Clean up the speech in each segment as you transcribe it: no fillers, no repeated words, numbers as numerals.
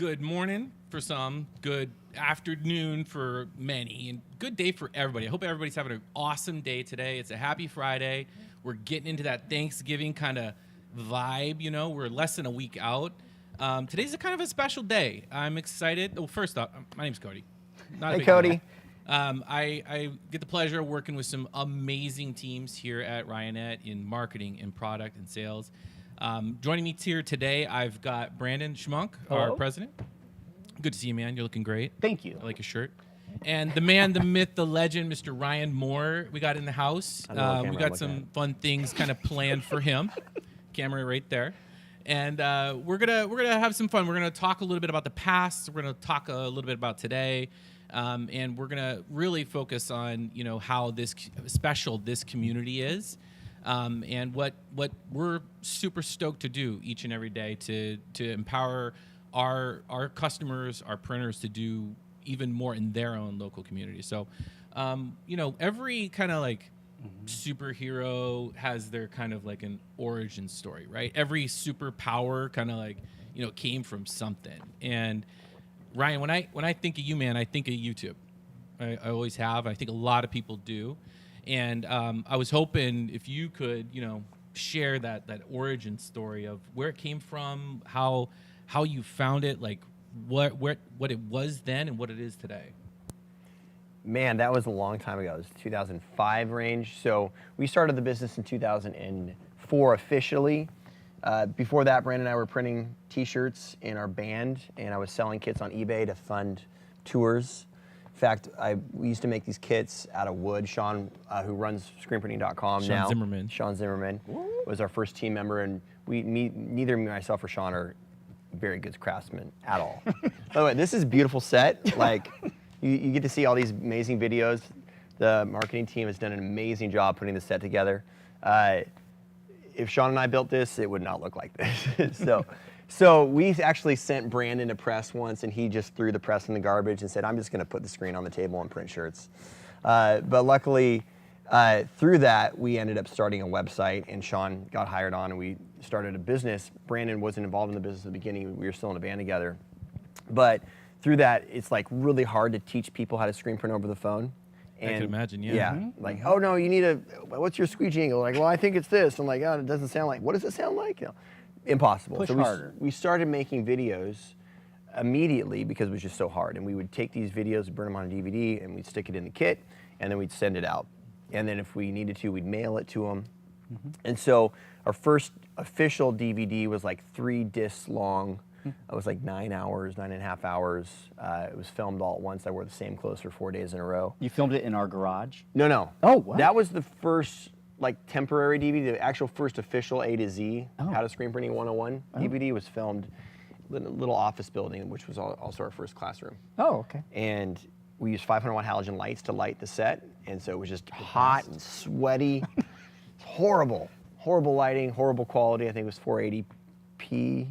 good morning for some, good afternoon for many, and good day for everybody. I hope everybody's having an awesome day today. It's a happy Friday. We're getting into that Thanksgiving kind of vibe, you know. We're less than a week out. Today's a kind of a special day. I'm excited. Well, first off, my name's Cody. Not a Hey, big Cody. deal. I get the pleasure of working with some amazing teams here at Ryonet in marketing and product and sales. Joining me here today, I've got Brandon Schmunk, our Hello. president. Good to see you, man. You're looking great. Thank you. I like your shirt. And the man, the myth, the legend, Mr. Ryan Moore, we got in the house. I know what We camera got I'm some looking fun things kind of planned for him. Camera right there. And we're gonna have some fun. We're gonna talk a little bit about the past. We're gonna talk a little bit about today. And we're gonna really focus on, you know, how special this community is, and what we're super stoked to do each and every day to empower our customers, our printers to do even more in their own local community. So, you know, every kind of like superhero has their kind of like an origin story, right? Every superpower kind of like, you know, came from something. And Ryan, when I think of you, man, I think of YouTube. I always have. I think a lot of people do. And I was hoping if you could, you know, share that origin story of where it came from, how you found it, like what it was then and what it is today. Man, that was a long time ago. It was 2005 range. So we started the business in 2004 officially. Before that, Brandon and I were printing T-shirts in our band, and I was selling kits on eBay to fund tours. In fact, we used to make these kits out of wood. Sean, who runs screenprinting.com now. Sean Zimmerman was our first team member, and neither me, myself, or Sean are very good craftsmen at all. By the way, this is a beautiful set. Like, you get to see all these amazing videos. The marketing team has done an amazing job putting the set together. If Sean and I built this, it would not look like this. So we actually sent Brandon a press once, and he just threw the press in the garbage and said, I'm just going to put the screen on the table and print shirts. But luckily, through that, we ended up starting a website, and Sean got hired on, and we started a business. Brandon wasn't involved in the business at the beginning. We were still in a band together. But through that, it's like really hard to teach people how to screen print over the phone. I can imagine, yeah. Yeah, like, oh no, you need what's your squeegee jingle? Like, well, I think it's this. I'm like, oh, it doesn't sound like, what does it sound like? You know, impossible. Push so harder. We started making videos immediately because it was just so hard. And we would take these videos, burn them on a DVD, and we'd stick it in the kit, and then we'd send it out. And then if we needed to, we'd mail it to them. And so our first official DVD was like 3 discs long. It was like 9.5 hours. It was filmed all at once. I wore the same clothes for 4 days in a row. You filmed it in our garage? No. Oh, wow. That was the first like temporary DVD. The actual first official A to Z, How to Screen Printing 101 DVD was filmed in a little office building, which was also our first classroom. Oh, okay. And we used 500 watt halogen lights to light the set. And so it was just hot and sweaty. Horrible lighting, horrible quality. I think it was 480p.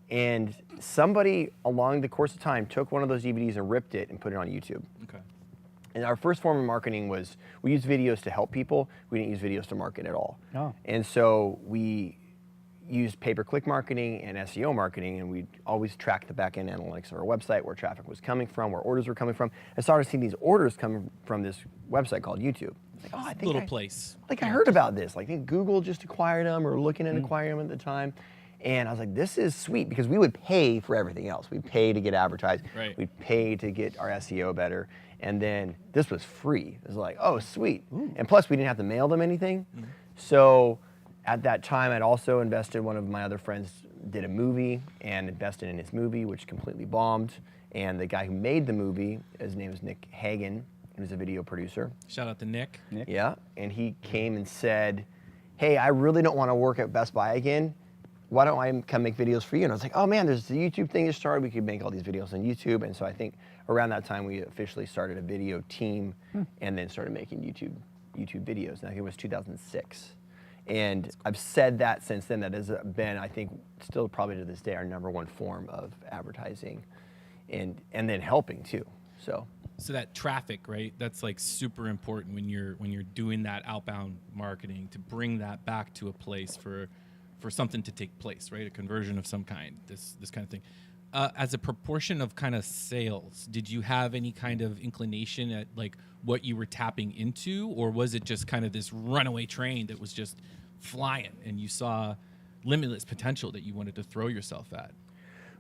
And somebody along the course of time took one of those DVDs and ripped it and put it on YouTube. Okay. And our first form of marketing was, we used videos to help people. We didn't use videos to market at all. Oh. And so we used pay-per-click marketing and SEO marketing, and we'd always track the back-end analytics of our website, where traffic was coming from, where orders were coming from. I started seeing these orders coming from this website called YouTube. Like, oh, I think I heard about this. Like, I think Google just acquired them, or looking at acquiring them at the time. And I was like, this is sweet, because we would pay for everything else. We'd pay to get advertised. Right. We'd pay to get our SEO better. And then this was free. It was like, oh, sweet. And plus, we didn't have to mail them anything. So at that time, I'd also invested, one of my other friends did a movie and invested in his movie, which completely bombed. And the guy who made the movie, his name is Nick Hagen. He was a video producer. Shout out to Nick. Yeah. And he came and said, hey, I really don't want to work at Best Buy again. Why don't I come make videos for you? And I was like, oh man, there's the YouTube thing that started. We could make all these videos on YouTube. And so I think around that time, we officially started a video team and then started making YouTube videos. And I think it was 2006. And I've said that since then. That has been, I think, still probably to this day, our #1 form of advertising and then helping too. So that traffic, right? That's like super important when you're doing that outbound marketing, to bring that back to a place for for something to take place, right? A conversion of some kind, this kind of thing. As a proportion of kind of sales, did you have any kind of inclination at like what you were tapping into, or was it just kind of this runaway train that was just flying and you saw limitless potential that you wanted to throw yourself at?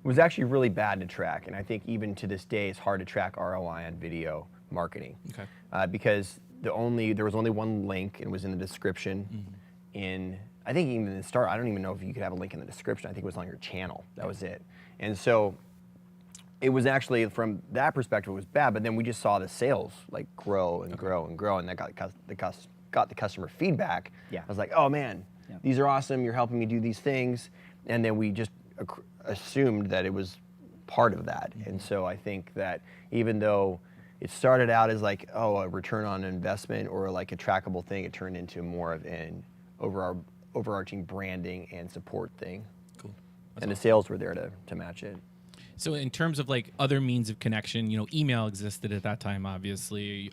It was actually really bad to track, and I think even to this day it's hard to track ROI on video marketing. Okay. Because there was only one link, and it was in the description. I think even in the start, I don't even know if you could have a link in the description. I think it was on your channel. That was it. And so it was actually, from that perspective, it was bad, but then we just saw the sales like grow and grow and grow, and that got the customer feedback. Yeah. I was like, oh man, these are awesome, you're helping me do these things. And then we just assumed that it was part of that. And so I think that even though it started out as like, oh, a return on investment or like a trackable thing, it turned into more of an overarching branding and support thing. Cool. And the sales were there to match it. So in terms of like other means of connection, email existed at that time, obviously.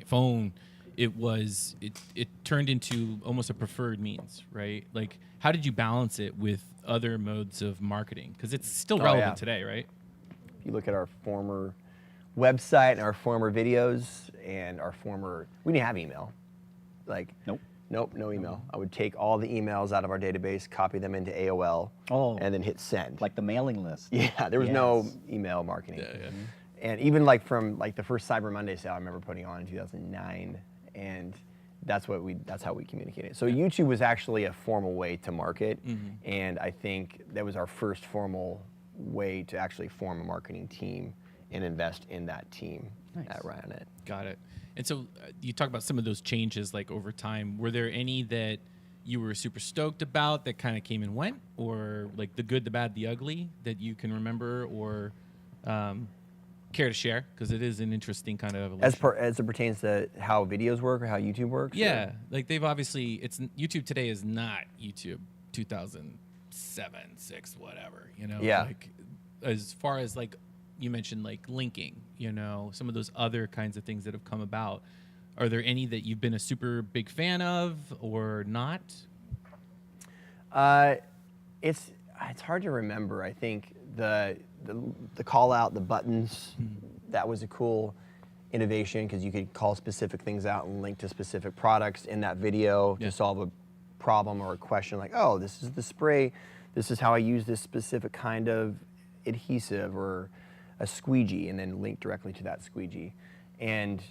Phone, it turned into almost a preferred means, right? Like, how did you balance it with other modes of marketing? Because it's still relevant today, right? If you look at our former website and our former videos and we didn't have email. Like, Nope, no email. I would take all the emails out of our database, copy them into AOL, and then hit send. Like the mailing list. Yeah, there was no email marketing. Yeah. And even like from like the first Cyber Monday sale, I remember putting on in 2009, and that's how we communicated. So YouTube was actually a formal way to market, and I think that was our first formal way to actually form a marketing team and invest in that team at Ryonet. Got it. And so you talk about some of those changes like over time. Were there any that you were super stoked about that kind of came and went, or like the good, the bad, the ugly that you can remember or care to share? Because it is an interesting kind of evolution. As it pertains to how videos work or how YouTube works? Yeah, like they've obviously, YouTube today is not YouTube 2007, 6, whatever, Yeah. Like as far as like, you mentioned like linking, some of those other kinds of things that have come about. Are there any that you've been a super big fan of or not? It's hard to remember. I think the call out, the buttons, that was a cool innovation because you could call specific things out and link to specific products in that video to solve a problem or a question like, oh, this is the spray, this is how I use this specific kind of adhesive or a squeegee, and then link directly to that squeegee. And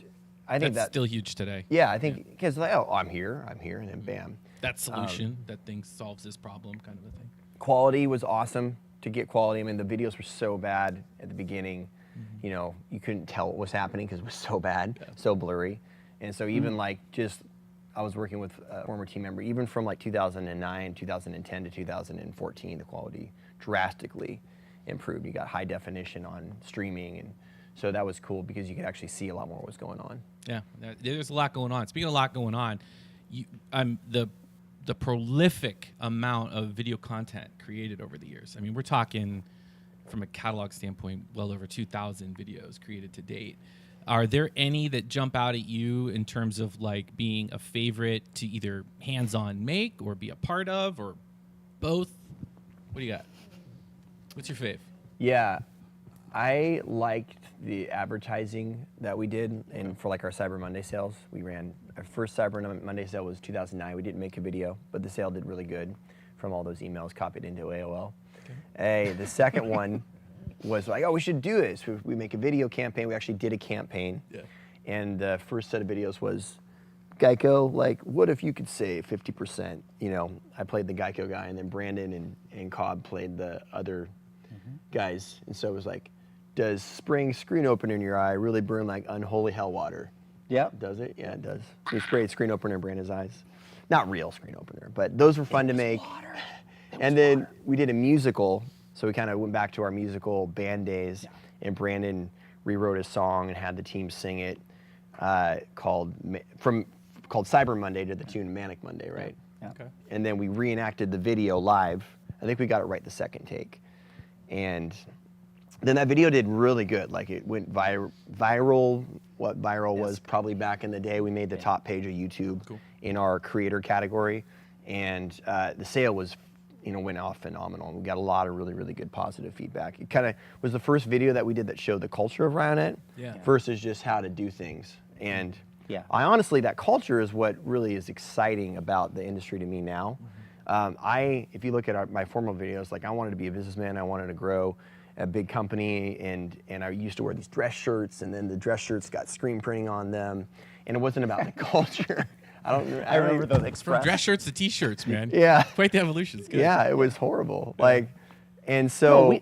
I think that's still huge today. Yeah, I think because like, oh, I'm here, and then bam. That solution, that thing solves this problem kind of a thing. Quality was awesome to get quality. I mean, the videos were so bad at the beginning, you couldn't tell what was happening because it was so bad, so blurry. And so even like I was working with a former team member, even from like 2009, 2010 to 2014, the quality drastically improved. You got high definition on streaming, and so that was cool because you could actually see a lot more what was going on. Yeah, there's a lot going on. Speaking of a lot going on, the prolific amount of video content created over the years. I mean, we're talking from a catalog standpoint, well over 2,000 videos created to date. Are there any that jump out at you in terms of like being a favorite to either hands-on make or be a part of, or both? What do you got? What's your fave? Yeah, I liked the advertising that we did, and for like our Cyber Monday sales, we ran our first Cyber Monday sale was 2009. We didn't make a video, but the sale did really good from all those emails copied into AOL. Okay. The second one was like, oh, we should do this. We make a video campaign. We actually did a campaign, and the first set of videos was Geico, like, what if you could save 50%? I played the Geico guy, and then Brandon and Cobb played the other guys. And so it was like, does spraying screen opener in your eye really burn like unholy hell water? Yeah. Does it? Yeah, it does. We sprayed screen opener in Brandon's eyes. Not real screen opener, but those were fun to make. And then we did a musical, so we kind of went back to our musical band days, and Brandon rewrote a song and had the team sing it, called Cyber Monday to the tune Manic Monday, right? Yeah. Okay. And then we reenacted the video live. I think we got it right the second take. And then that video did really good. Like, it went viral. What viral was probably back in the day. We made the top page of YouTube in our creator category. And the sale was went off phenomenal. We got a lot of really, really good positive feedback. It kind of was the first video that we did that showed the culture of Ryonet versus just how to do things. And I honestly, that culture is what really is exciting about the industry to me now. If you look at my formal videos, like I wanted to be a businessman, I wanted to grow a big company, and I used to wear these dress shirts, and then the dress shirts got screen printing on them, and it wasn't about the culture. I remember those express. From dress shirts to t-shirts, man. Yeah. Quite the evolution. It's good. Yeah, it was horrible. Like, and so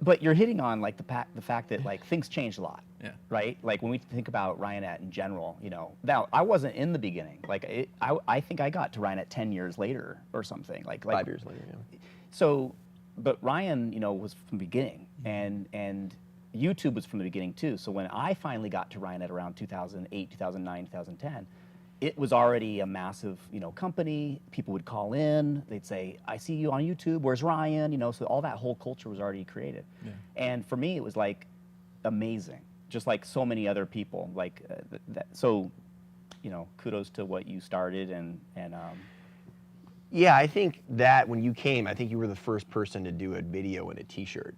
but you're hitting on like the fact that like things changed a lot. Yeah. Right. Like when we think about Ryonet in general, now I wasn't in the beginning. Like I think I got to Ryonet 10 years later or something. Like 5 years later. Yeah. So, but Ryan, was from the beginning, and YouTube was from the beginning too. So when I finally got to Ryonet around 2008, 2009, 2010. It was already a massive, company. People would call in. They'd say, "I see you on YouTube. Where's Ryan?" So all that whole culture was already created. Yeah. And for me, it was like amazing. Just like so many other people. Like so, kudos to what you started and. Yeah, I think that when you came, I think you were the first person to do a video in a T-shirt.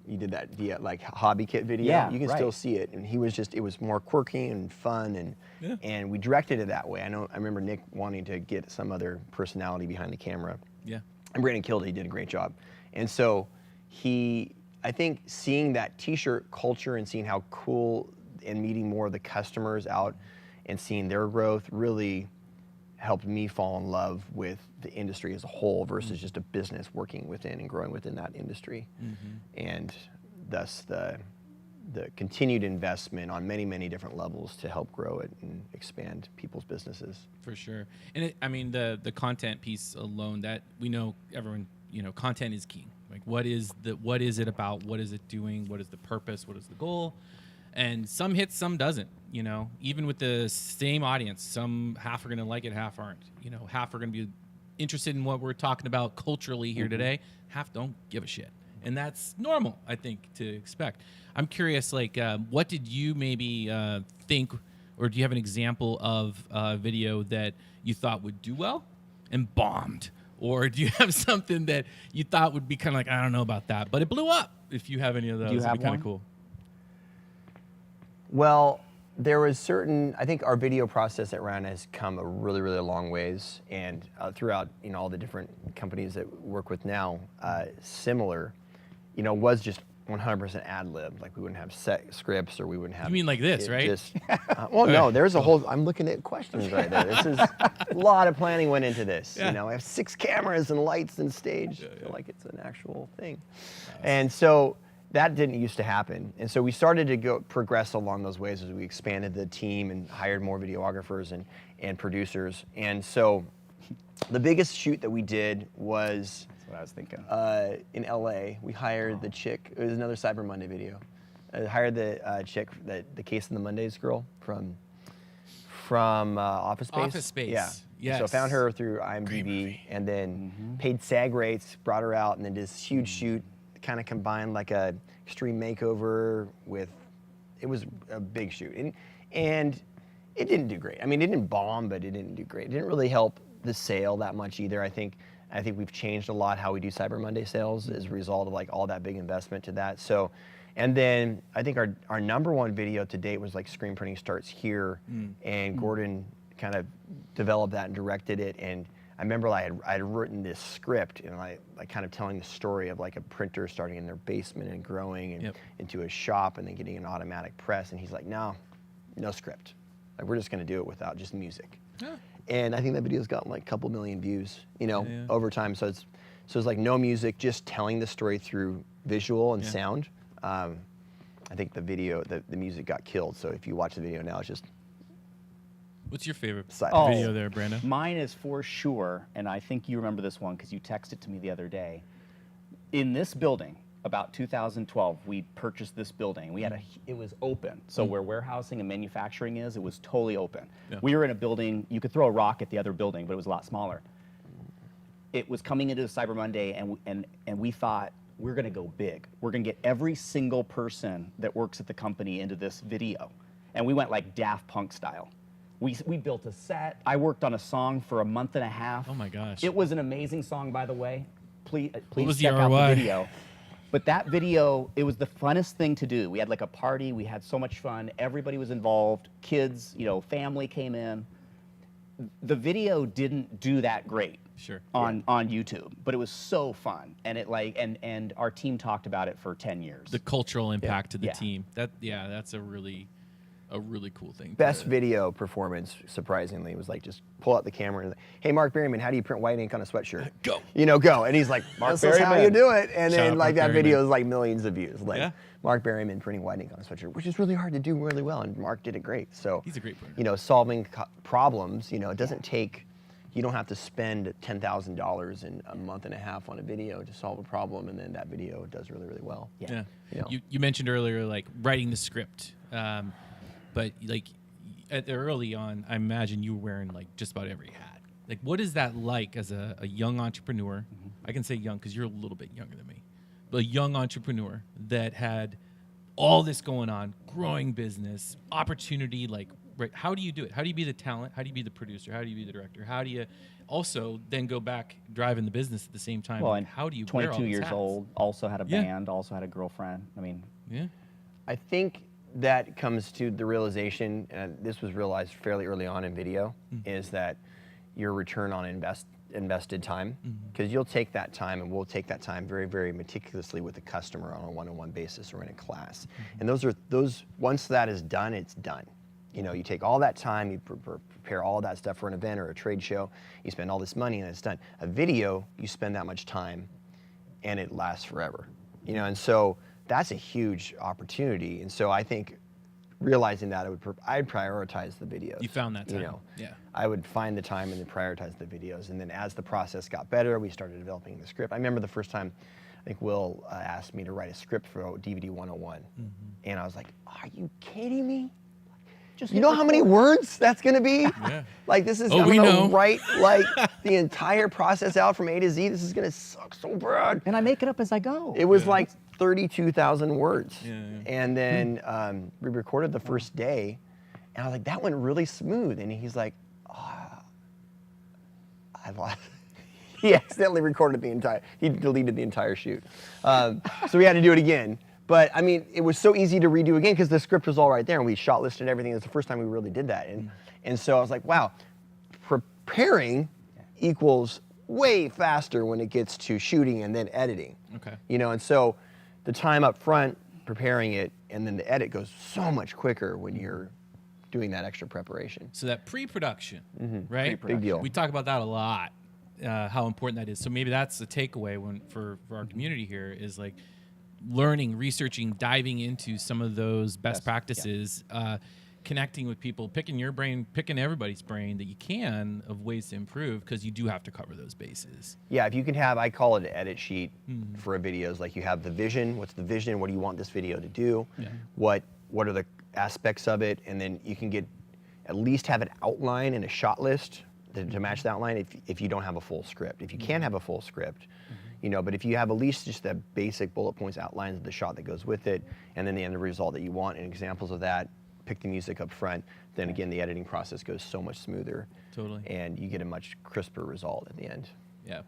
You did that via like hobby kit video. Yeah, you can still see it, and it was more quirky and fun, and we directed it that way. I remember Nick wanting to get some other personality behind the camera. Yeah. And Brandon killed it. He did a great job, and so I think seeing that T-shirt culture and seeing how cool and meeting more of the customers out and seeing their growth really helped me fall in love with the industry as a whole versus just a business working within and growing within that industry. And thus the continued investment on many, many different levels to help grow it and expand people's businesses. For sure. And the content piece alone, that we know everyone, content is key. Like what is it about? What is it doing? What is the purpose? What is the goal? And some hits, some doesn't, even with the same audience, some half are going to like it, half aren't, half are going to be interested in what we're talking about culturally here today. Half don't give a shit. And that's normal, I think, to expect. I'm curious, like, what did you maybe think, or do you have an example of a video that you thought would do well and bombed? Or do you have something that you thought would be kind of like, I don't know about that, but it blew up? If you have any of those, it'd be kind of cool. Well, there was I think our video process at Ryonet has come a really, really long ways, and throughout, all the different companies that we work with now, similar, was just 100% ad lib. Like we wouldn't have set scripts, or we wouldn't have. You mean like this, right? Just, well, no, there's a whole. I'm looking at questions right there. This is a lot of planning went into this. I have 6 cameras and lights and stage. I feel like it's an actual thing, and so. That didn't used to happen, and so we started to progress along those ways as we expanded the team and hired more videographers and producers. And so, the biggest shoot that we did was that's what I was thinking. In LA. We hired the chick. It was another Cyber Monday video. I hired the chick, the Case of the Mondays girl from Office Space. Office Space. Yeah. Yes. So I found her through IMDb, and then paid SAG rates, brought her out, and then did this huge shoot. Kind of combined like a extreme makeover with, it was a big shoot, and it didn't do great. I mean, it didn't bomb, but it didn't do great. It didn't really help the sale that much either. I think we've changed a lot how we do Cyber Monday sales as a result of like all that big investment to that. So, and then I think our #1 video to date was like Screen Printing Starts Here, and Gordon kind of developed that and directed it. And I remember I had written this script, and I kind of telling the story of like a printer starting in their basement and growing and into a shop and then getting an automatic press. And he's like, no script. Like we're just going to do it without just music. Yeah. And I think that video's gotten like a couple million views, over time. So it's like no music, just telling the story through visual and sound. I think the music got killed. So if you watch the video now, it's just. What's your favorite Oh, video there, Brandon? Mine is for sure, and I think you remember this one because you texted to me the other day. In this building, about 2012, we purchased this building. It was open. So where warehousing and manufacturing is, it was totally open. Yeah. We were in a building, you could throw a rock at the other building, but it was a lot smaller. It was coming into Cyber Monday, and we thought, we're going to go big. We're going to get every single person that works at the company into this video. And we went like Daft Punk style. We built a set. I worked on a song for a month and a half. Oh my gosh. It was an amazing song, by the way. please was the check out ROI? the video. But that video, it was the funnest thing to do. We had like a party. We had so much fun. Everybody was involved. Kids, family came in. The video didn't do that great on YouTube, but it was so fun, and and our team talked about it for 10 years. The cultural impact to the team. That's a really cool thing. Best video performance, surprisingly, was like just pull out the camera and like, hey, Mark Berryman, how do you print white ink on a sweatshirt? Go. Go. And he's like, this is how you do it. And Shout then out like Mark that video Berryman. is like millions of views. Like Yeah. Mark Berryman printing white ink on a sweatshirt, which is really hard to do really well. And Mark did it great. So He's a great printer. Solving problems, it doesn't take, you don't have to spend $10,000 in a month and a half on a video to solve a problem, and then that video does really, really well. Yeah. You know. You mentioned earlier like writing the script, but like early on, I imagine you were wearing like just about every hat. Like, what is that like as a young entrepreneur? Mm-hmm. I can say young because you're a little bit younger than me, but a young entrepreneur that had all this going on, growing business, opportunity. Like, right? How do you do it? How do you be the talent? How do you be the producer? How do you be the director? How do you also then go back driving the business at the same time? Well, Like, and how do you 22 wear all these years hats? old, also had a Yeah. band, also had a girlfriend. I mean, Yeah. I think that comes to the realization, and this was realized fairly early on in video, is that your return on invested time, because you'll take that time, and we'll take that time very, very meticulously with the customer on a one-on-one basis or in a class. And those once that is done, it's done. You take all that time, you prepare all that stuff for an event or a trade show, you spend all this money, and it's done. A video, you spend that much time, and it lasts forever. And so that's a huge opportunity. And so I think realizing that I'd prioritize the videos. You found that time. Yeah. I would find the time and then prioritize the videos. And then as the process got better, we started developing the script. I remember the first time, I think Will asked me to write a script for DVD 101. And I was like, are you kidding me? just You know how many words that's gonna be? Yeah. Like this is, Oh, I'm we gonna know. write like the entire process out from A to Z. This is gonna suck so bad. And I make it up as I go. It was like 32,000 words. Yeah. And then we recorded the first day, and I was like, that went really smooth. And he's like, I lost. He accidentally recorded he deleted the entire shoot. So we had to do it again. But I mean, it was so easy to redo again because the script was all right there, and we shot listed everything. It was the first time we really did that. And so I was like, wow, preparing equals way faster when it gets to shooting and then editing. Okay. And so the time up front preparing it and then the edit goes so much quicker when you're doing that extra preparation. So that pre-production, right? Big deal. We talk about that a lot, how important that is. So maybe that's a takeaway for our community here is like learning, researching, diving into some of those best practices, connecting with people, picking your brain, picking everybody's brain that you can of ways to improve because you do have to cover those bases. Yeah, if you can have, I call it an edit sheet for a video. Like you have the vision, what's the vision, what do you want this video to do, what are the aspects of it, and then you can at least have an outline and a shot list to match the outline if you don't have a full script. If you can't have a full script, but if you have at least just the basic bullet points, outlines of the shot that goes with it, and then the end result that you want, and examples of that, pick the music up front, then again, the editing process goes so much smoother. Totally. And you get a much crisper result at the end. Yeah.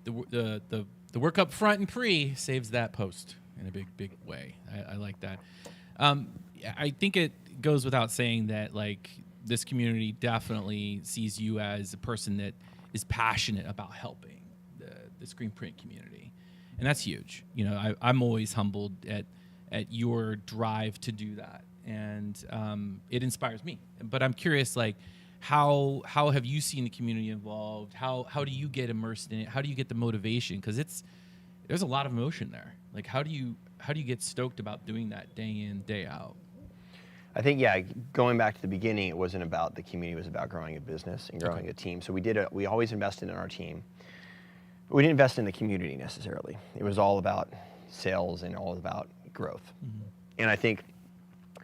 The work up front and pre saves that post in a big way. I like that. I think it goes without saying that like this community definitely sees you as a person that is passionate about helping the screen print community, and that's huge. I'm always humbled at your drive to do that, and it inspires me. But I'm curious, like, how have you seen the community involved? How do you get immersed in it? How do you get the motivation? Because there's a lot of emotion there. Like, how do you get stoked about doing that day in, day out? I think, going back to the beginning, it wasn't about the community, it was about growing a business and growing a team. So we always invested in our team. But we didn't invest in the community necessarily. It was all about sales and all about growth. And I think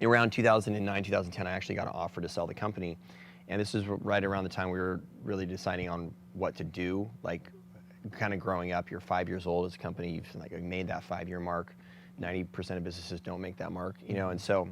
around 2009, 2010, I actually got an offer to sell the company. And this is right around the time we were really deciding on what to do, like kind of growing up. You're 5 years old as a company, you've like made that 5-year mark. 90% of businesses don't make that mark, and so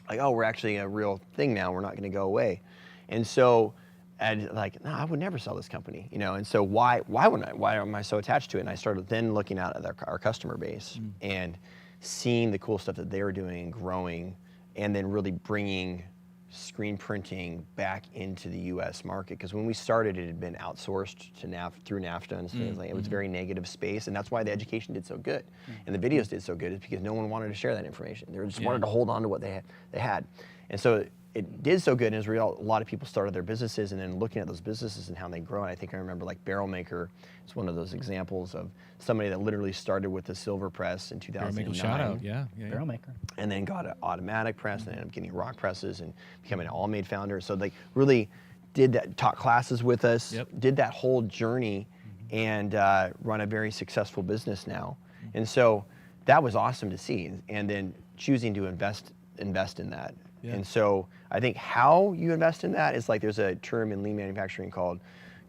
like, oh, we're actually a real thing now, we're not gonna go away. And so and like, no, I would never sell this company, you know. And so why wouldn't I? Why am I so attached to it? And I started then looking out at our customer base and seeing the cool stuff that they were doing, growing, and then really bringing screen printing back into the U.S. market. Because when we started, it had been outsourced to through NAFTA and things like. It was a very negative space, and that's why the education did so good, and the videos did so good. Is because no one wanted to share that information. They just wanted to hold on to what they had, and so it did so good. And as a result, a lot of people started their businesses, and then looking at those businesses and how they grow. And I think I remember like Barrel Maker is one of those examples of somebody that literally started with a silver press in 2009. Shout out, yeah. Barrel Maker. And then got an automatic press and ended up getting rock presses and becoming an all-made founder. So they really did that, taught classes with us, did that whole journey, and run a very successful business now. And so that was awesome to see. And then choosing to invest in that. Yeah. And so I think how you invest in that is like, there's a term in lean manufacturing called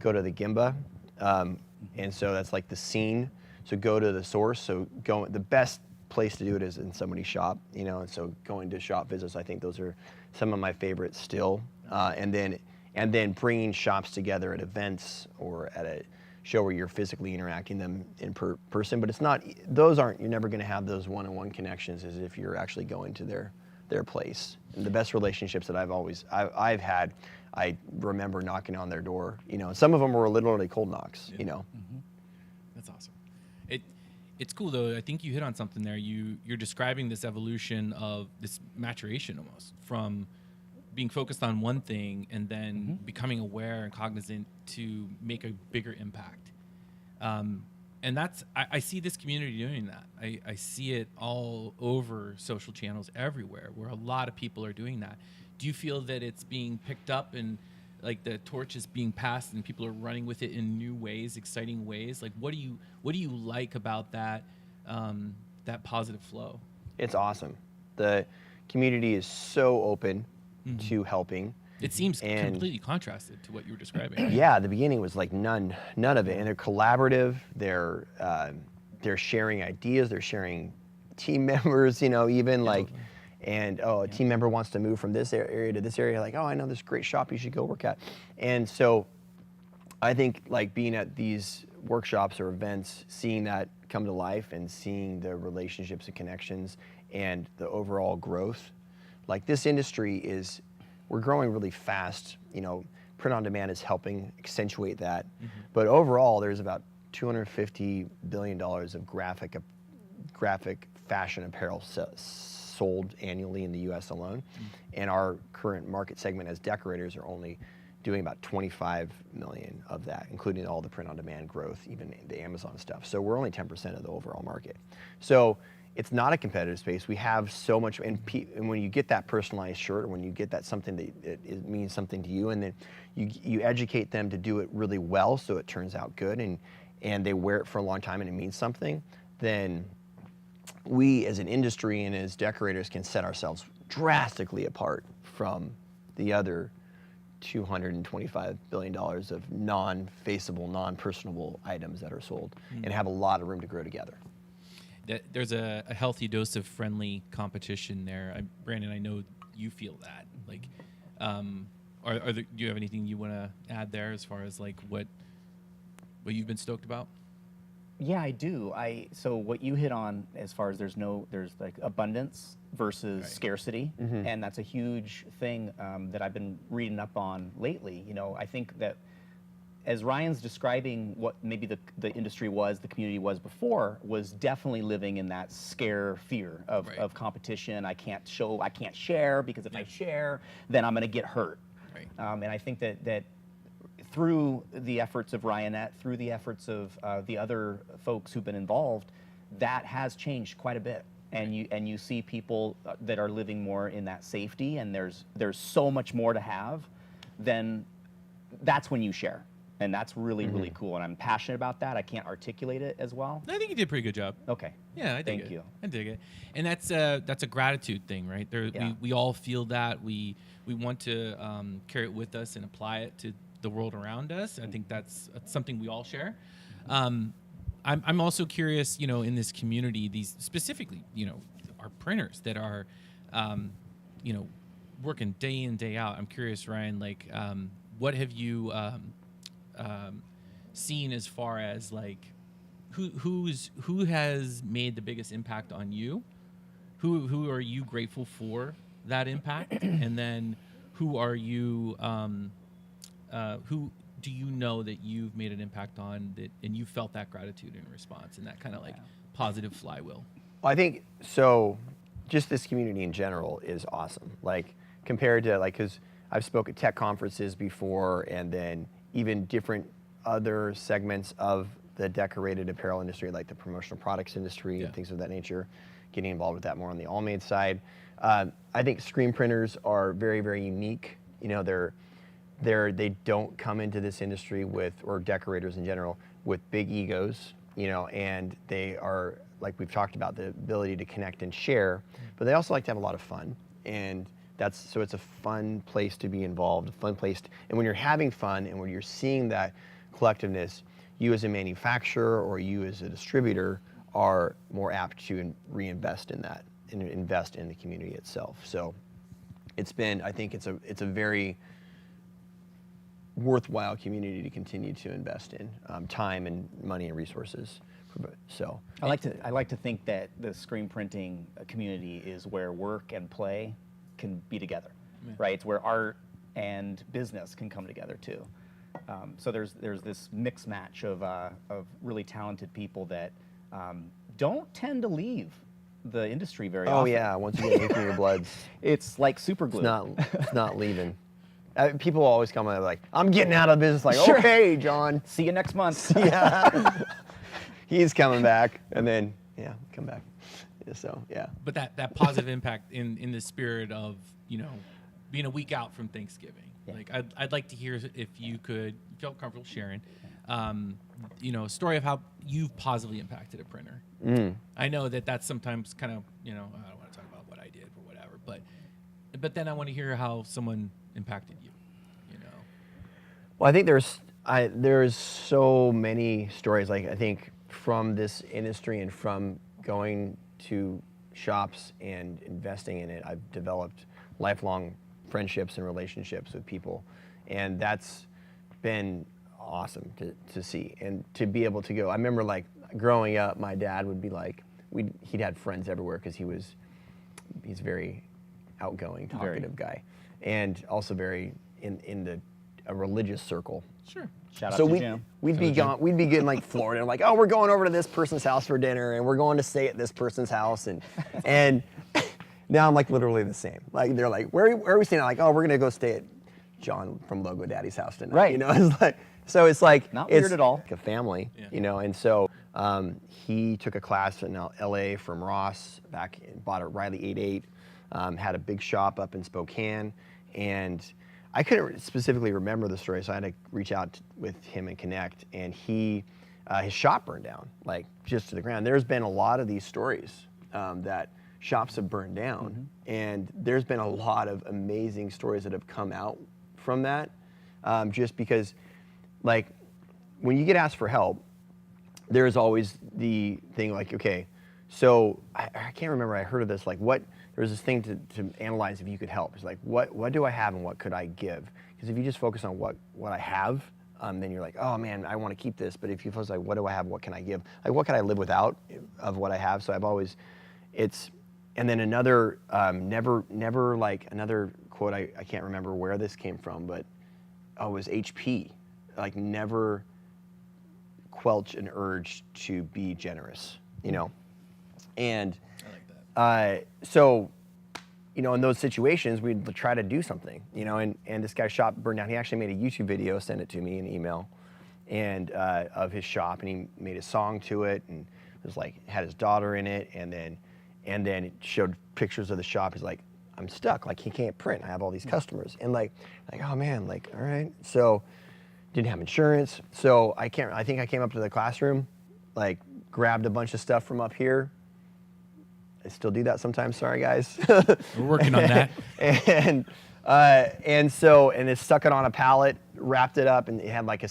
go to the Gemba. And so that's like the scene. So go to the source. So the best place to do it is in somebody's shop, you know. And so going to shop visits, I think those are some of my favorites still. And then bringing shops together at events or at a show where you're physically interacting them in person. But you're never going to have those one-on-one connections as if you're actually going to their place. And the best relationships that I've had, I remember knocking on their door, you know. Some of them were literally cold knocks, you know. That's awesome. It's cool though. I think you hit on something there. You're describing this evolution of this maturation almost from being focused on one thing and then becoming aware and cognizant to make a bigger impact. And I see this community doing that. I see it all over social channels everywhere where a lot of people are doing that. Do you feel that it's being picked up and like the torch is being passed and people are running with it in new ways, exciting ways? Like what do you like about that positive flow? It's awesome. The community is so open to helping. It seems completely contrasted to what you were describing. Right? Yeah, the beginning was like none of it, and they're collaborative. They're sharing ideas. They're sharing team members. You know, even like, and a team member wants to move from this area to this area. Like, oh, I know this great shop you should go work at. And so, I think like being at these workshops or events, seeing that come to life, and seeing the relationships and connections, and the overall growth. Like this industry we're growing really fast. You know, print on demand is helping accentuate that. But overall, there's about $250 billion of graphic fashion apparel sold annually in the U.S. alone. And our current market segment as decorators are only doing about 25 million of that, including all the print on demand growth, even the Amazon stuff. So we're only 10% of the overall market. So it's not a competitive space. We have so much, and when you get that personalized shirt, or when you get that something that it means something to you, and then you educate them to do it really well, so it turns out good, and they wear it for a long time, and it means something, then we as an industry and as decorators can set ourselves drastically apart from the other $225 billion of non-faceable, non-personable items that are sold, and have a lot of room to grow together. There's a healthy dose of friendly competition there. Brandon, I know you feel that. Like, do you have anything you want to add there as far as like what you've been stoked about? Yeah, I do. So what you hit on as far as there's like abundance versus scarcity, and that's a huge thing that I've been reading up on lately. You know, I think that as Ryan's describing what maybe the industry was, the community was before, was definitely living in that fear of competition. I can't share, because if I share, then I'm going to get hurt. Right. And I think that through the efforts of Ryonet, through the efforts of the other folks who've been involved, that has changed quite a bit. And you see people that are living more in that safety, and there's so much more to have. Then that's when you share. And that's really, really cool. And I'm passionate about that. I can't articulate it as well. I think you did a pretty good job. Okay. Yeah, I dig it. Thank you. I dig it. And that's a gratitude thing, right? We all feel that. We want to carry it with us and apply it to the world around us. I think that's something we all share. I'm also curious, you know, in this community, these specifically, you know, our printers that are, you know, working day in, day out. I'm curious, Ryan, like, what have you seen as far as like who has made the biggest impact on you? Who are you grateful for that impact? And then who are you who do you know that you've made an impact on that, and you felt that gratitude in response, and that kind of like positive flywheel? Well, I think so. Just this community in general is awesome. Like compared to like, because I've spoke at tech conferences before, and then even different other segments of the decorated apparel industry, like the promotional products industry and things of that nature, getting involved with that more on the all-made side. I think screen printers are very, very unique. You know, they don't come into this industry with, or decorators in general, with big egos, you know, and they are, like we've talked about, the ability to connect and share, but they also like to have a lot of fun. And so it's a fun place to be involved, a fun place and when you're having fun and when you're seeing that collectiveness, you as a manufacturer or you as a distributor are more apt to reinvest in that and invest in the community itself. So I think it's a very worthwhile community to continue to invest in, time and money and resources. So I like to think that the screen printing community is where work and play can be together, right? It's where art and business can come together too. So there's this mix match of really talented people that don't tend to leave the industry very often. Oh yeah, once you get ink in your bloods, it's like super glue. It's not leaving. People always come and like, I'm getting out of business. Like, Sure. Okay, John. See you next month. Yeah. He's coming back, and then come back. So yeah. But that positive impact in the spirit of, you know, being a week out from Thanksgiving. Yeah. Like I'd like to hear if you felt comfortable sharing, you know, a story of how you've positively impacted a printer. I know that's sometimes kind of, you know, I don't want to talk about what I did or whatever, but then I want to hear how someone impacted you. You know. Well, I think there's so many stories. Like I think from this industry and from going to shops and investing in it, I've developed lifelong friendships and relationships with people, and that's been awesome to see and to be able to go. I remember like growing up, my dad would be like, he'd had friends everywhere because he's very outgoing, talkative guy, and also very in a religious circle. Sure. Shout out So to Jim. we'd be getting like Florida, like, oh, we're going over to this person's house for dinner, and we're going to stay at this person's house, and now I'm like literally the same. Like they're like, where are we staying? I'm like, oh, we're gonna go stay at John from Logo Daddy's house tonight. Right. You know, it's like Not weird at all. like a family. Yeah. You know, and so he took a class in L.A. from Ross back, bought a Riley 88, had a big shop up in Spokane, and I couldn't specifically remember the story, so I had to reach out with him and connect. And his shop burned down, like just to the ground. There's been a lot of these stories that shops have burned down, and there's been a lot of amazing stories that have come out from that. Just because, like, when you get asked for help, there's always the thing like, okay, so I can't remember. I heard of this, like there's this thing to analyze if you could help. It's like, what do I have and what could I give? Because if you just focus on what I have, then you're like, oh man, I want to keep this. But if you focus like, what do I have? What can I give? Like, what can I live without of what I have? So and then another, never like another quote, I can't remember where this came from, but it was HP. Like, never quelch an urge to be generous, you know? And I like that. so, you know, in those situations, we'd try to do something, you know, and this guy's shop burned down. He actually made a YouTube video, sent it to me in email, and of his shop, and he made a song to it, and it was like, had his daughter in it, and then it showed pictures of the shop. He's like, I'm stuck, like he can't print. I have all these customers, and like, oh man, like, all right. So, didn't have insurance, so I think I came up to the classroom, like grabbed a bunch of stuff from up here. I still do that sometimes. Sorry, guys. We're working on that. and it stuck it on a pallet, wrapped it up, and it had like a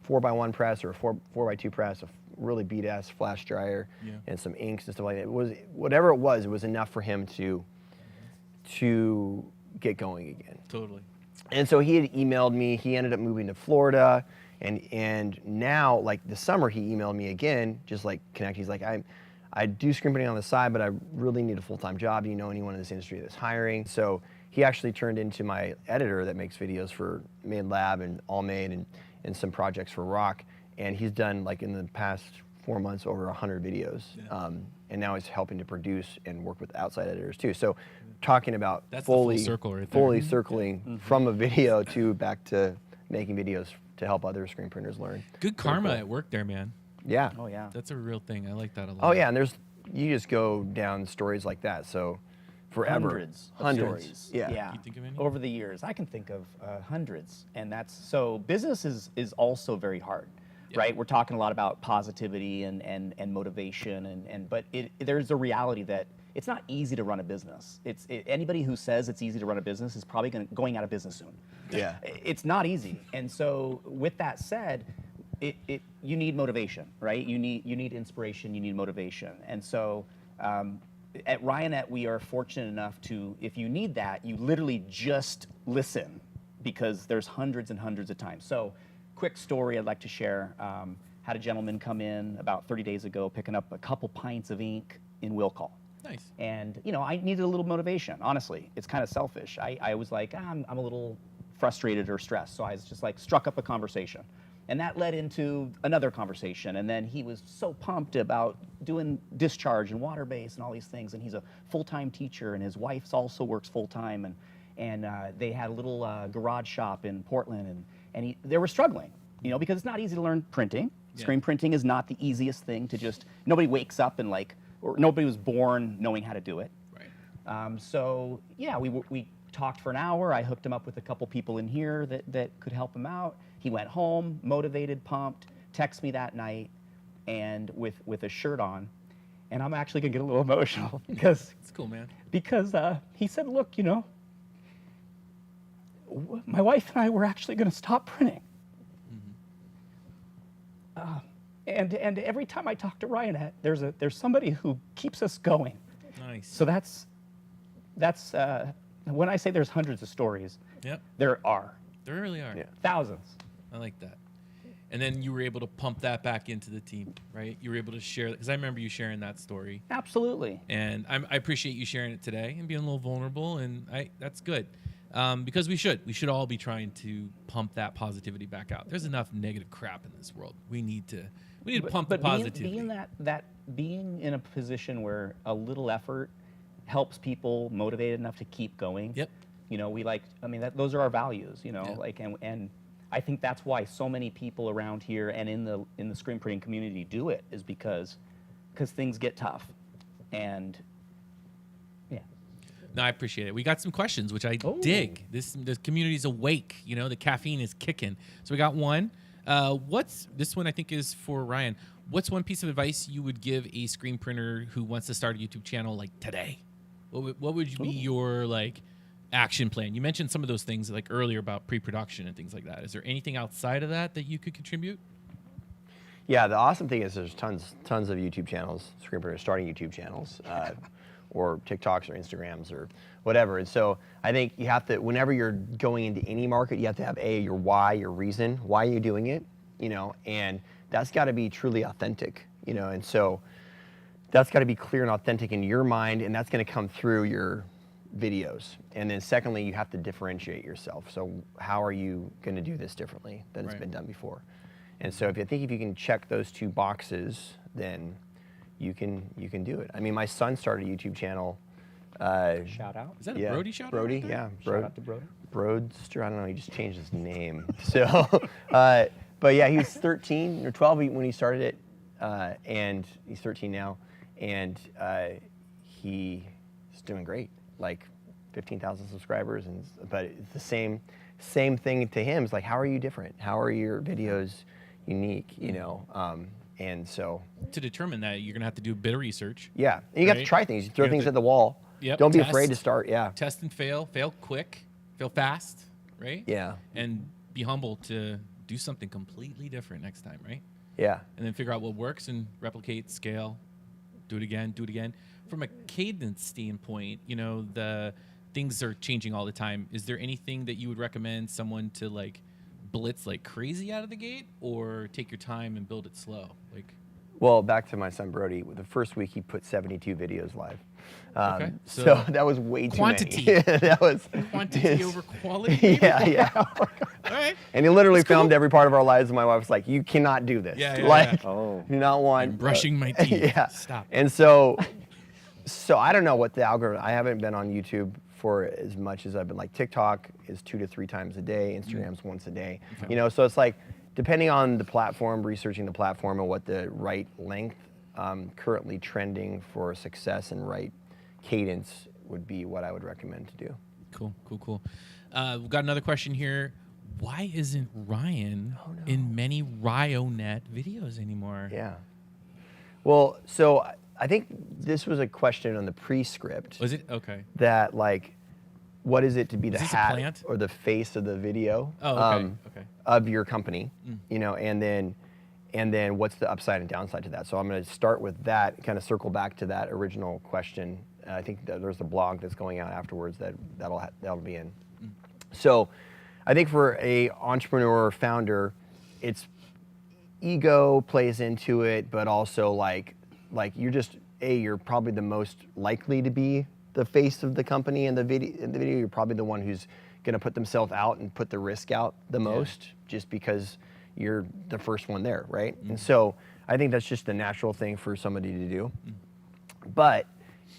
4x1 press or a 4x2 press, a really beat-ass flash dryer, and some inks and stuff like that. It was whatever it was enough for him to get going again. Totally. And so he had emailed me. He ended up moving to Florida, and now, like this summer, he emailed me again, just like connect. He's like, I do screen printing on the side, but I really need a full-time job. Do you know anyone in this industry that's hiring? So he actually turned into my editor that makes videos for Made Lab and All Made and some projects for Rock. And he's done, like in the past 4 months, over 100 videos. Yeah. And now he's helping to produce and work with outside editors too. So talking about That's the full fully, circle right there. fully circling from a video to back to making videos to help other screen printers learn. Good Pretty karma cool. at work there, man. Yeah. Oh yeah. That's a real thing. I like that a lot. Oh yeah, and you just go down stories like that. So forever. Hundreds of Hundreds. stories. Yeah. Can you think of any? Over the years, I can think of hundreds, and that's so. Business is also very hard, right? We're talking a lot about positivity and motivation, but there's a reality that it's not easy to run a business. Anybody who says it's easy to run a business is probably going out of business soon. Yeah. It's not easy, and so with that said, you need motivation, right? You need inspiration, you need motivation, and so. At Ryonet, we are fortunate enough to, if you need that, you literally just listen, because there's hundreds and hundreds of times. So, quick story I'd like to share. Had a gentleman come in about 30 days ago picking up a couple pints of ink in will call. Nice. And, I needed a little motivation, honestly. It's kind of selfish. I was like, I'm a little frustrated or stressed. So I was just like, struck up a conversation. And that led into another conversation. And then he was so pumped about doing discharge and water base and all these things. And he's a full-time teacher, and his wife also works full-time. And they had a little garage shop in Portland. And they were struggling, because it's not easy to learn printing. Yeah. Screen printing is not the easiest thing to just, nobody wakes up and or nobody was born knowing how to do it. Right. So yeah, we talked for an hour. I hooked him up with a couple people in here that could help him out. He went home, motivated, pumped, texted me that night, and with a shirt on. And I'm actually gonna get a little emotional because It's cool, man. He said, look, my wife and I were actually gonna stop printing. And every time I talk to Ryonet, there's somebody who keeps us going. Nice. So that's when I say there's hundreds of stories, Yep. there are There really are. Yeah. thousands. I like that. And then you were able to pump that back into the team, right? You were able to share that, because I remember you sharing that story. Absolutely. And I appreciate you sharing it today and being a little vulnerable, and that's good. Because we should all be trying to pump that positivity back out. There's enough negative crap in this world. We need to pump the positivity. Being in a position where a little effort helps people motivated enough to keep going. Yep. Those are our values, Yeah. and I think that's why so many people around here and in the screen printing community do it, is because things get tough. And yeah. No, I appreciate it. We got some questions, which I dig. The community's awake. The caffeine is kicking. So we got one. This one I think is for Ryan. What's one piece of advice you would give a screen printer who wants to start a YouTube channel like today? What would be your action plan? You mentioned some of those things earlier about pre-production and things like that. Is there anything outside of that you could contribute? Yeah, the awesome thing is there's tons of YouTube channels, screen printers starting YouTube channels, or TikToks or Instagrams or whatever. And so I think you have to, whenever you're going into any market, you have to have your why, your reason, why are you doing it, and that's got to be truly authentic, and so that's got to be clear and authentic in your mind, and that's going to come through your videos. And then secondly, you have to differentiate yourself. So how are you going to do this differently than it's been done before? And so if you can check those two boxes, then you can do it. I mean, my son started a YouTube channel. Shout out. Is that a Brody shout Brody, out? yeah. Shout out to Brody. Broadster, I don't know, he just changed his name. So, but yeah, he was 13 or 12 when he started it, and he's 13 now, and he's doing great, 15,000 subscribers, but it's the same thing to him. It's how are you different? How are your videos unique? And so To determine that, you're gonna have to do a bit of research. yeah, and you have to Right. try things. You throw You have things to- at the wall. Yep, Don't be test. afraid to start. Yeah, Test and fail quick, fail fast, right? yeah, And be humble to do something completely different next time, right? yeah. And then figure out what works and replicate, scale, do it again. From a cadence standpoint, things are changing all the time. Is there anything that you would recommend someone to like blitz like crazy out of the gate, or take your time and build it slow? Like, Well, back to my son Brody. The first week he put 72 videos live. Okay, So, so that was way too quantity. many. That was quantity over quality. Maybe? yeah. All right. And he literally That's cool. filmed every part of our lives. And my wife was like, "You cannot do this. Yeah, like, Oh. do not want I'm brushing my teeth. yeah. Stop. And so I don't know what the algorithm. I haven't been on YouTube for as much as I've been. Like TikTok is 2 to 3 times a day. Instagram's once a day. Okay. You know, so it's like depending on the platform, researching the platform and what the right length, currently trending for success and right cadence would be what I would recommend to do. Cool. We've got another question here. Why isn't Ryan in many Ryonet videos anymore? Yeah. Well, so I think this was a question on the pre-script. Was it? Okay. That like, what is it to be the this a hat plant? or the face of the video Oh, okay. Okay. of your company? You know, and then what's the upside and downside to that? So I'm going to start with that, kind of circle back to that original question. I think that there's a blog that's going out afterwards that'll be in. So I think for a entrepreneur or founder, it's ego plays into it, but also like you're probably the most likely to be the face of the company in the video. You're probably the one who's going to put themselves out and put the risk out the most, just because you're the first one there, right? And so I think that's just a natural thing for somebody to do. But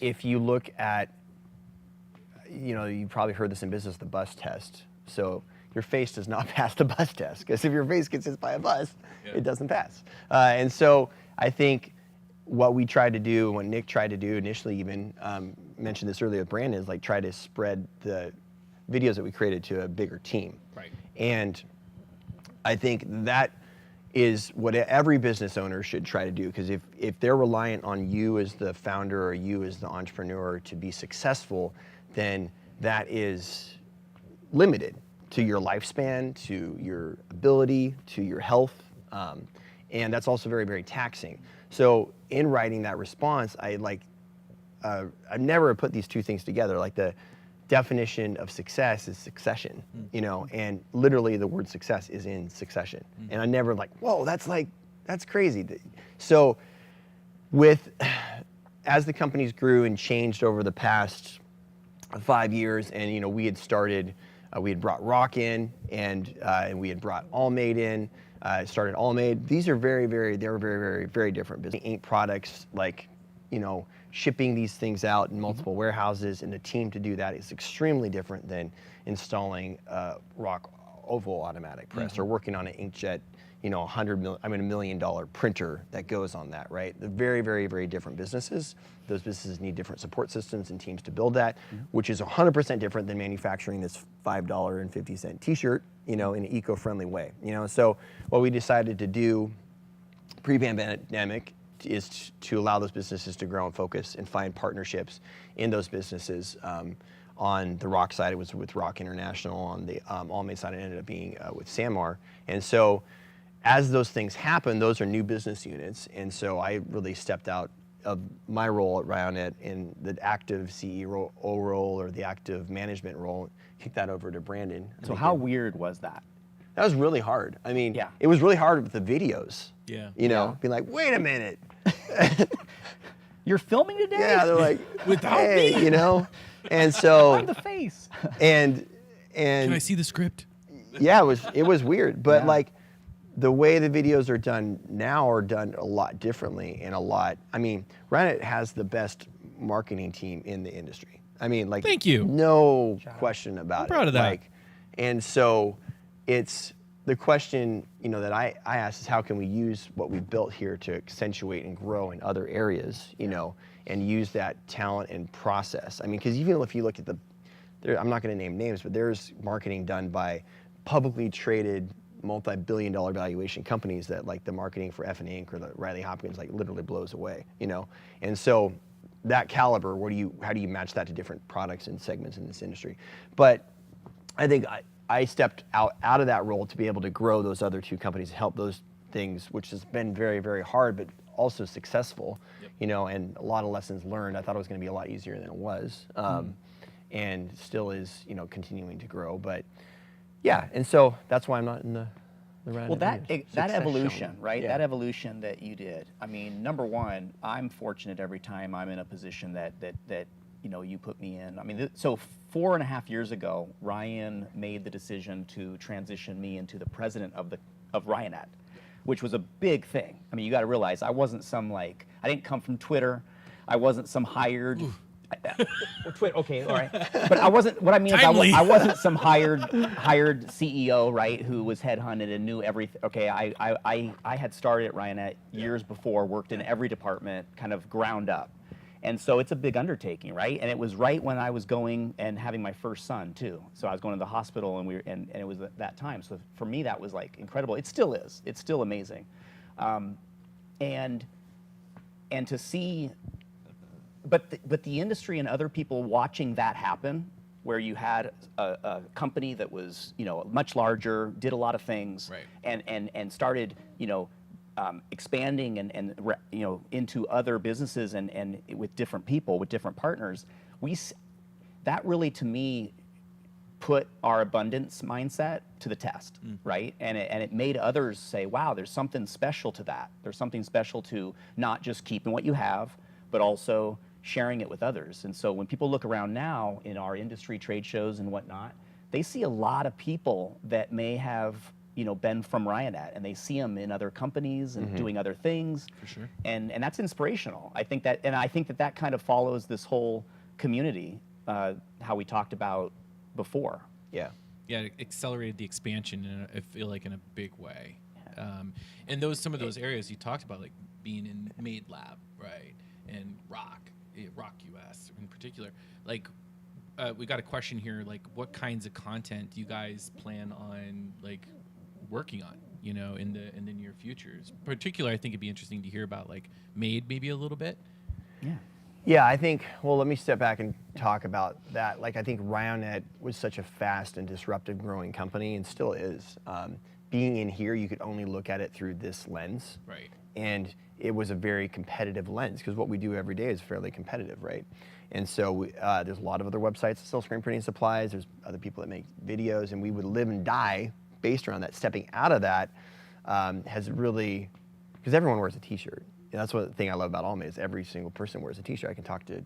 if you look at, you know, you probably heard this in business, the bus test. So your face does not pass the bus test, because if your face gets hit by a bus, it doesn't pass. And so I think what we tried to do, what Nick tried to do initially, even mentioned this earlier with Brandon, is like try to spread the videos that we created to a bigger team. Right. And I think that is what every business owner should try to do, because if they're reliant on you as the founder or you as the entrepreneur to be successful, then that is limited to your lifespan, to your ability, to your health, and that's also very, very taxing. So in writing that response, I never put these two things together. Like the definition of success is succession, you know, and literally the word success is in succession. And I never like, whoa, that's crazy. So as the companies grew and changed over the past 5 years, and you know, we had brought Rock in, and we had brought Allmade in, started Allmade. These are very, very different business. Ain't products like, you know, shipping these things out in multiple warehouses, and the team to do that is extremely different than installing a Rock oval automatic press or working on an inkjet, you know, $1 million printer that goes on that, right? They're very, very, very different businesses. Those businesses need different support systems and teams to build that, which is 100% different than manufacturing this $5.50 t-shirt, you know, in an eco-friendly way, you know? So what we decided to do pre-pandemic is to allow those businesses to grow and focus and find partnerships in those businesses. On the Rock side, it was with Rock International. On the Allmade side, it ended up being with Sanmar. And so as those things happen, those are new business units. And so I really stepped out of my role at Ryonet in the active CEO role or the active management role, kicked that over to Brandon. So how weird was that? That was really hard. I mean, Yeah. it was really hard with the videos. Yeah. You know, being like, wait a minute. You're filming today? Yeah, they're like, Without hey, me? you know? And so, I'm the face. and Can I see the script? yeah, it was weird. But Yeah. like, the way the videos are done now are done a lot differently and I mean, Ryonet has the best marketing team in the industry. I mean, like, Thank you. No question about it. I'm proud of that. Like, and so it's the question, you know, that I asked is how can we use what we built here to accentuate and grow in other areas, you know, and use that talent and process. I mean, because even if you look at I'm not going to name names, but there's marketing done by publicly traded multi-billion-dollar valuation companies that like the marketing for F&A Inc. or the Riley Hopkins like literally blows away, you know? And so that caliber, how do you match that to different products and segments in this industry? But I think I stepped out of that role to be able to grow those other two companies, help those things, which has been very, very hard, but also successful, you know, and a lot of lessons learned. I thought it was going to be a lot easier than it was. and still is, you know, continuing to grow. But yeah, and so that's why I'm not in the Ryonet Well, that videos. that Success evolution, shown. right? Yeah. That evolution that you did. I mean, number one, I'm fortunate every time I'm in a position that you know you put me in. I mean, so 4.5 years ago, Ryan made the decision to transition me into the president of Ryonet, which was a big thing. I mean, you got to realize I wasn't some like I didn't come from Twitter. I wasn't some hired. Twitter, okay, all right. But I wasn't. What I mean Timely. is, I wasn't some hired CEO, right, who was headhunted and knew everything. Okay, I had started at Ryonet years before, worked in every department, kind of ground up, and so it's a big undertaking, right? And it was right when I was going and having my first son too. So I was going to the hospital, and and it was at that time. So for me, that was like incredible. It still is. It's still amazing, and to see. But the industry and other people watching that happen, where you had a company that was, you know, much larger, did a lot of things, Right. and started, you know, expanding and you know, into other businesses and with different people, with different partners, that really to me put our abundance mindset to the test, right? And it made others say, wow, there's something special to that. There's something special to not just keeping what you have, but also sharing it with others. And so when people look around now in our industry trade shows and whatnot, they see a lot of people that may have, you know, been from Ryonet, and they see them in other companies and doing other things. For sure. And that's inspirational. I think that kind of follows this whole community, how we talked about before. Yeah. Yeah, it accelerated the expansion I feel like in a big way. And some of those areas you talked about, like being in Made Lab, right, and Rock US in particular. Like, we got a question here. Like, what kinds of content do you guys plan on like working on? You know, in the near futures. Particularly, I think it'd be interesting to hear about like Made maybe a little bit. Yeah. Yeah, I think, well, let me step back and talk about that. Like, I think Ryonet was such a fast and disruptive growing company, and still is. Being in here, you could only look at it through this lens. Right. And it was a very competitive lens, because what we do every day is fairly competitive, right? And so there's a lot of other websites that sell screen printing supplies. There's other people that make videos, and we would live and die based around that. Stepping out of that has really, because everyone wears a t-shirt. And that's one thing I love about Allmade is every single person wears a t-shirt. I can talk to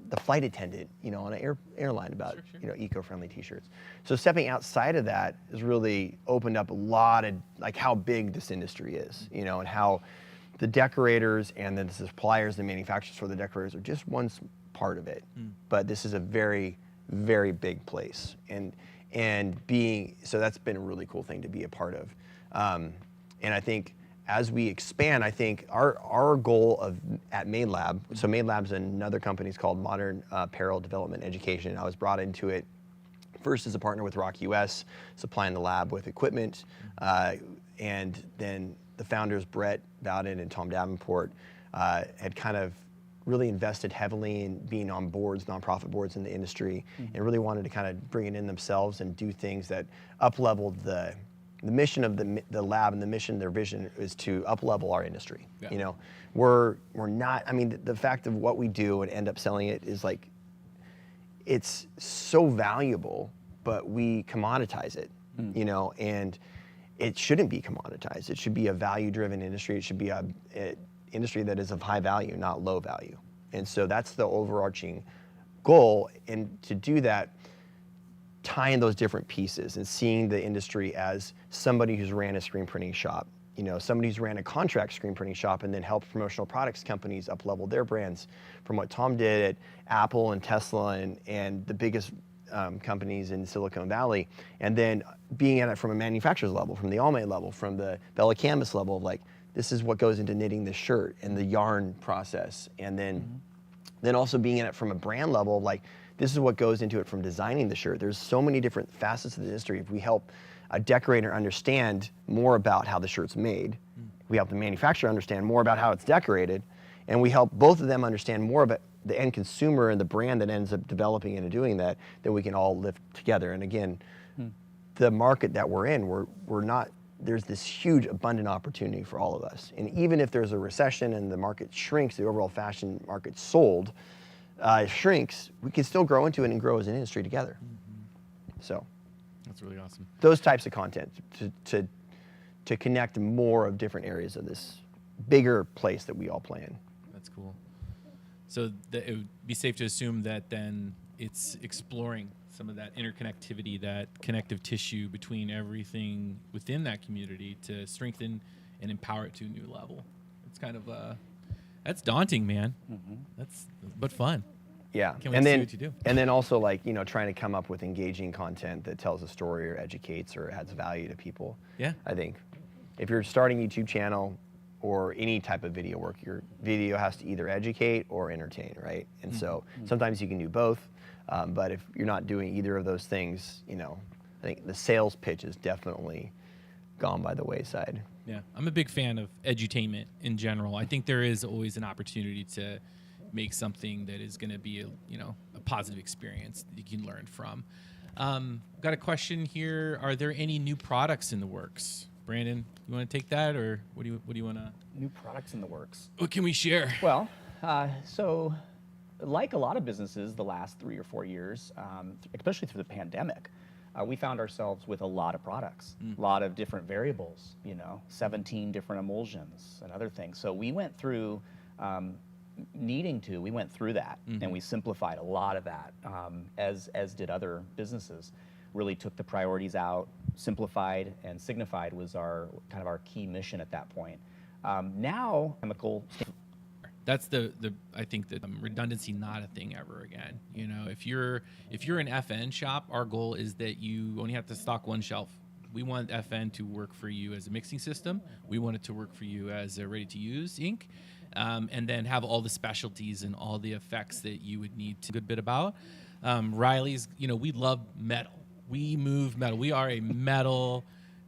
the flight attendant, you know, on an airline about, Sure. you know, eco-friendly t-shirts. So stepping outside of that has really opened up a lot of, like, how big this industry is, you know, and how the decorators and then the suppliers, the manufacturers for the decorators are just one part of it. But this is a very, very big place. So that's been a really cool thing to be a part of. And I think as we expand, I think our goal at Made Lab, so Made Lab's another company, is called Modern Apparel Development Education. I was brought into it first as a partner with Rock US, supplying the lab with equipment, and then the founders, Brett Bowden and Tom Davenport, had kind of really invested heavily in being on boards, nonprofit boards in the industry, and really wanted to kind of bring it in themselves and do things that up-leveled the mission of the lab, and the mission, their vision is to up-level our industry. Yeah. You know, we're not, I mean, the fact of what we do and end up selling it is like, it's so valuable, but we commoditize it, you know, and it shouldn't be commoditized. It should be a value-driven industry. It should be a industry that is of high value, not low value. And so that's the overarching goal. And to do that, tying those different pieces and seeing the industry as somebody who's ran a screen printing shop, you know, somebody who's ran a contract screen printing shop and then helped promotional products companies up-level their brands, from what Tom did at Apple and Tesla and the biggest companies in Silicon Valley, and then being at it from a manufacturer's level, from the Allmade level, from the Bella Canvas level of like, this is what goes into knitting the shirt and the yarn process, and then also being in it from a brand level of like, this is what goes into it from designing the shirt. There's so many different facets of the industry. If we help a decorator understand more about how the shirt's made, we help the manufacturer understand more about how it's decorated, and we help both of them understand more about the end consumer and the brand that ends up developing into doing that, then we can all live together. And again, the market that we're in, we're not, there's this huge abundant opportunity for all of us. And even if there's a recession and the market shrinks, the overall fashion market sold, shrinks, we can still grow into it and grow as an industry together. So That's really awesome. those types of content to connect more of different areas of this bigger place that we all play in. That's cool. So it would be safe to assume that then it's exploring some of that interconnectivity, that connective tissue between everything within that community to strengthen and empower it to a new level. It's kind of that's daunting, man. But fun. Yeah, Can't wait to see what you do. And then also like, you know, trying to come up with engaging content that tells a story or educates or adds value to people. Yeah. I think if you're starting a YouTube channel or any type of video work, your video has to either educate or entertain, right? And so sometimes you can do both, but if you're not doing either of those things, you know, I think the sales pitch is definitely gone by the wayside. Yeah, I'm a big fan of edutainment in general. I think there is always an opportunity to make something that is going to be a positive experience that you can learn from. Got a question here. Are there any new products in the works? Brandon, you want to take that, or what do you want to? New products in the works. What can we share? Well, so like a lot of businesses the last 3 or 4 years, especially through the pandemic, we found ourselves with a lot of products, a lot of different variables, 17 different emulsions and other things. So we went through, we went through that and we simplified a lot of that, as did other businesses. Really took the priorities out, simplified and signified was our kind of our key mission at that point. Now, chemical. That's I think that redundancy not a thing ever again. If you're an FN shop, our goal is that you only have to stock one shelf. We want FN to work for you as a mixing system. We want it to work for you as a ready-to-use ink, and then have all the specialties and all the effects that you would need to. Good bit about Riley's. We love metal. We move metal. We are a metal.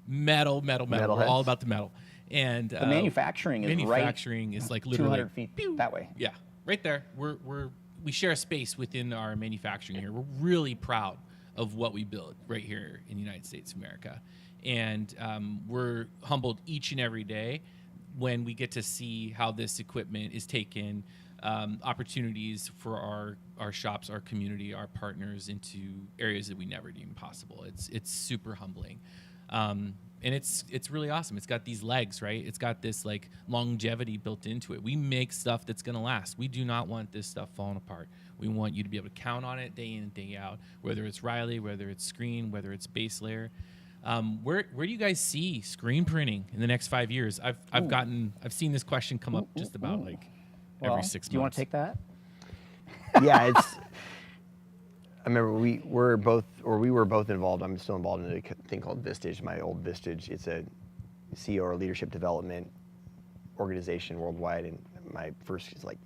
We're all about the metal. And the manufacturing is like literally 200 feet that way. Yeah, right there. We share a space within our manufacturing here. We're really proud of what we build right here in the United States of America, and we're humbled each and every day when we get to see how this equipment is taken, opportunities for our shops, our community, our partners into areas that we never deemed possible. It's super humbling. And it's really awesome. It's got these legs, right? It's got this like longevity built into it. We make stuff that's gonna last. We do not want this stuff falling apart. We want you to be able to count on it day in and day out, whether it's Riley, whether it's screen, whether it's base layer. Where do you guys see screen printing in the next 5 years? I've seen this question come up just about like every 6 months. Do you want to take that? Yeah, I remember we were both involved. I'm still involved in a thing called Vistage, my old Vistage. It's a CEO or leadership development organization worldwide. And my first is like,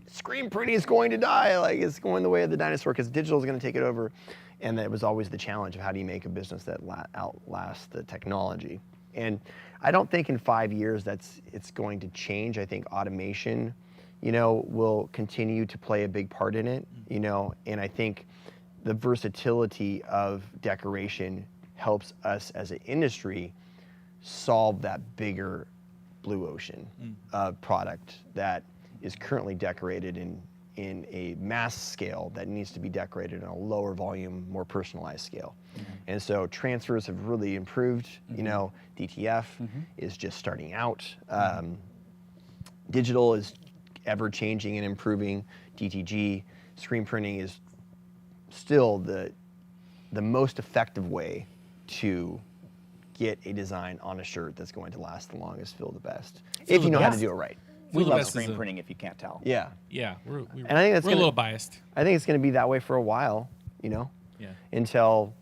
screen printing is going to die. Like it's going the way of the dinosaur because digital is going to take it over. And that was always the challenge of how do you make a business that outlasts the technology. And I don't think in 5 years it's going to change. I think automation, will continue to play a big part in it, and I think the versatility of decoration helps us as an industry solve that bigger blue ocean of product that is currently decorated in a mass scale that needs to be decorated on a lower volume, more personalized scale. And so transfers have really improved. DTF is just starting out. Digital is ever changing and improving. DTG, screen printing is still the most effective way to get a design on a shirt that's going to last the longest, feel the best, if you know how to do it right. We love screen printing if you can't tell. Yeah. Yeah, we're And I think that's a little biased. I think it's going to be that way for a while, Yeah. until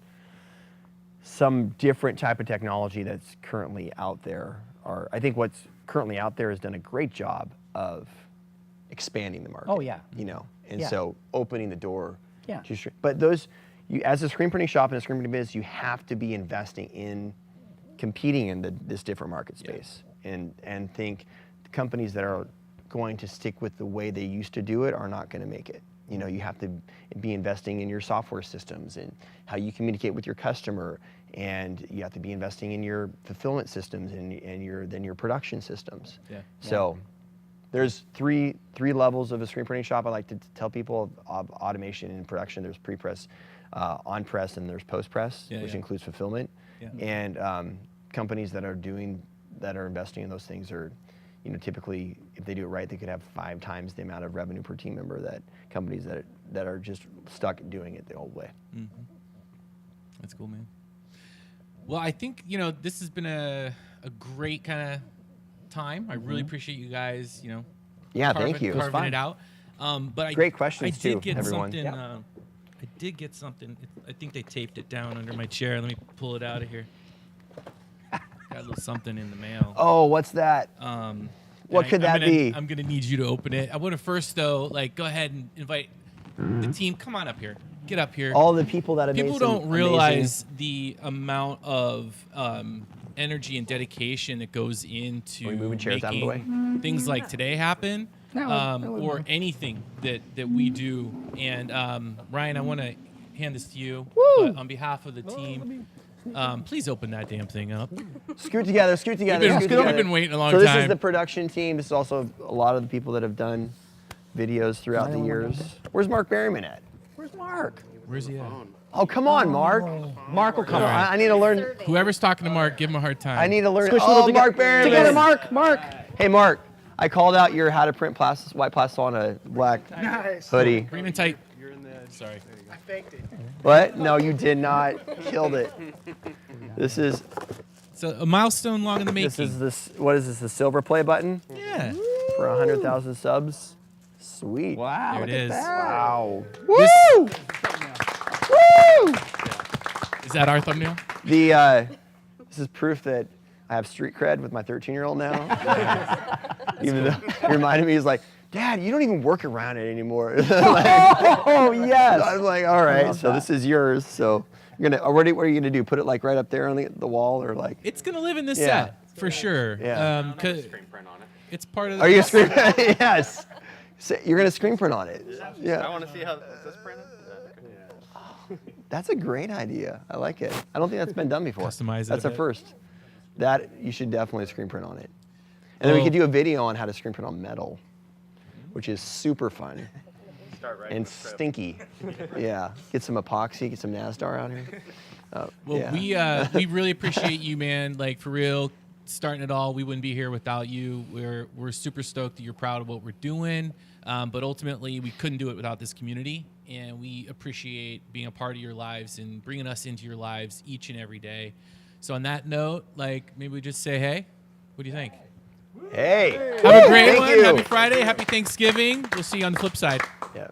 some different type of technology that's currently out there I think what's currently out there has done a great job of expanding the market. Oh, yeah. And so opening the door. Yeah. But as a screen printing shop and a screen printing business, you have to be investing in competing in this different market space, and think the companies that are going to stick with the way they used to do it are not going to make it. You have to be investing in your software systems and how you communicate with your customer, and you have to be investing in your fulfillment systems and your production systems. Yeah. So There's three levels of a screen printing shop. I like to tell people of automation and production. There's pre-press, on-press, and there's post-press, which includes fulfillment. Yeah. And companies that are investing in those things are, typically, if they do it right, they could have 5 times the amount of revenue per team member that companies that are just stuck doing it the old way. Mm-hmm. That's cool, man. Well, I think, this has been a great kind of time. I really appreciate you guys, Thank you. carving it out. But Great questions, I did too, get everyone. something. I did get something. I think they taped it down under my chair. Let me pull it out of here. Got a little something in the mail. Oh, what's that? What could that be? I'm gonna need you to open it. I want to first, though, go ahead and invite the team. Come on up here. Get up here. All the people that have People made some don't realize the amount of energy and dedication that goes into Are we moving chairs out of the way? things like today happen, or anything that we do. And Ryan, I want to hand this to you. But on behalf of the team, please open that damn thing up. Scoot together, scoot together. We've scoot together. been waiting a long So this time. is the production team. This is also a lot of the people that have done videos throughout the years. Where's Mark Berryman at? Where's Mark? Where's he at? Oh, come on, Mark. Mark will come. All right. I need to learn. Whoever's talking to Mark, give him a hard time. I need to learn. Squish Oh, little Mark Berryman. Together, Mark. Hey, Mark. I called out your how to print white plastic on a black hoodie. Bring him in tight. Sorry. I faked it. What? No, you did not. Killed it. This is So a milestone long in the making. what is this? The silver play button Yeah. for 100,000 subs. Sweet. Wow. There it is. Wow. This- Woo! Woo! Is that our thumbnail? This is proof that I have street cred with my 13-year-old now. Even though he reminded me, he's like, Dad, you don't even work around it anymore. Oh yes. I'm like, all right, so this is yours. So you're gonna. What are you gonna do? Put it right up there on the wall, or like? It's gonna live in this Yeah. set for sure. Yeah. 'Cause Screen print on it. it's part of. Are you screen? Yes. So you're gonna screen print on it. I Yeah. want to see how is this printed. That's a great idea. I like it. I don't think that's been done before. Customize it That's a a bit. first. That you should definitely screen print on it. And then we Oh. could do a video on how to screen print on metal, which is super fun Start writing and the script. stinky. Yeah. Get some epoxy. Get some NASDAR out here. Well, yeah. we really appreciate you, man. Like for real, starting it all. We wouldn't be here without you. We're super stoked that you're proud of what we're doing. But ultimately, we couldn't do it without this community, and we appreciate being a part of your lives and bringing us into your lives each and every day. So on that note, maybe we just say, hey, what do you think? Hey. Have a great Thank one. you. Happy Friday. Happy Thanksgiving. We'll see you on the flip side. Yeah.